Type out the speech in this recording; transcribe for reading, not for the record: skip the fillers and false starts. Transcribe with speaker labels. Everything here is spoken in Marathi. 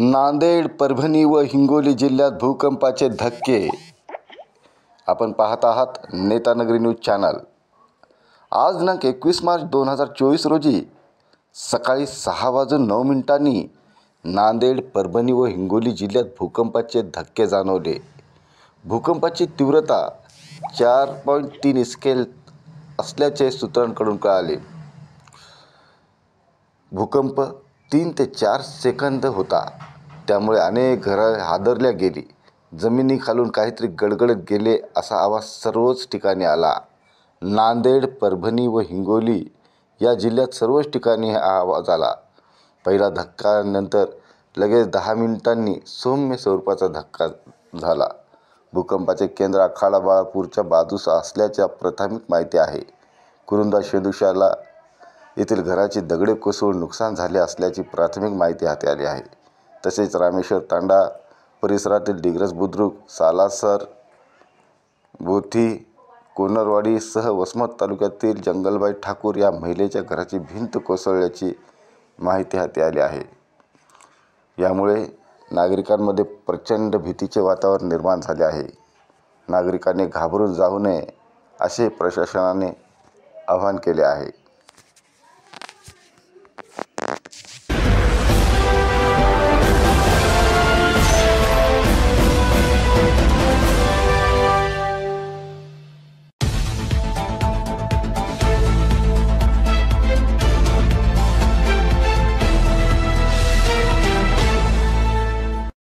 Speaker 1: नांदेड, परभणी व हिंगोली जिल्ह्यात भूकंपाचे धक्के. आपण पाहत आहात नेतानगरी न्यूज चॅनल. आज दिनांक 21 मार्च 2024 रोजी सकाळी 6:09 नांदेड, परभणी व हिंगोली जिल्ह्यात भूकंपाचे धक्के जाणवले. भूकंपाची तीव्रता 4.3 स्केल असल्याचे सूत्रांकडून कळाले. भूकंप 3 ते 4 सेकंद होता. त्यामुळे अनेक घरं हादरल्या गेली. जमिनीखालून काहीतरी गडगडत गेले असा आवाज सर्वच ठिकाणी आला. नांदेड, परभणी व हिंगोली या जिल्ह्यात सर्वच ठिकाणी हा आवाज आला. पहिला धक्क्यानंतर लगेच 10 मिनिटांनी सौम्य स्वरूपाचा धक्का झाला. भूकंपाचे केंद्र आखाडा बाळापूरच्या बाजूस असल्याची प्राथमिक माहिती आहे. कुरुंदा शेदुशाला येथील घराची दगडे कोसळून नुकसान झाले असल्याची प्राथमिक माहिती हाती आली आहे. तसेच रामेश्वर तांडा परिसरातील डिग्रस बुद्रुक, सालासर, बोथी, कोनरवाडीसह वसमत तालुक्यातील जंगलबाई ठाकूर या महिलेच्या घराची भिंत कोसळल्याची माहिती हाती आली आहे. यामुळे नागरिकांमध्ये प्रचंड भीतीचे वातावरण निर्माण झाले आहे. नागरिकांनी घाबरून जाऊ नये असे प्रशासनाने आवाहन केले आहे.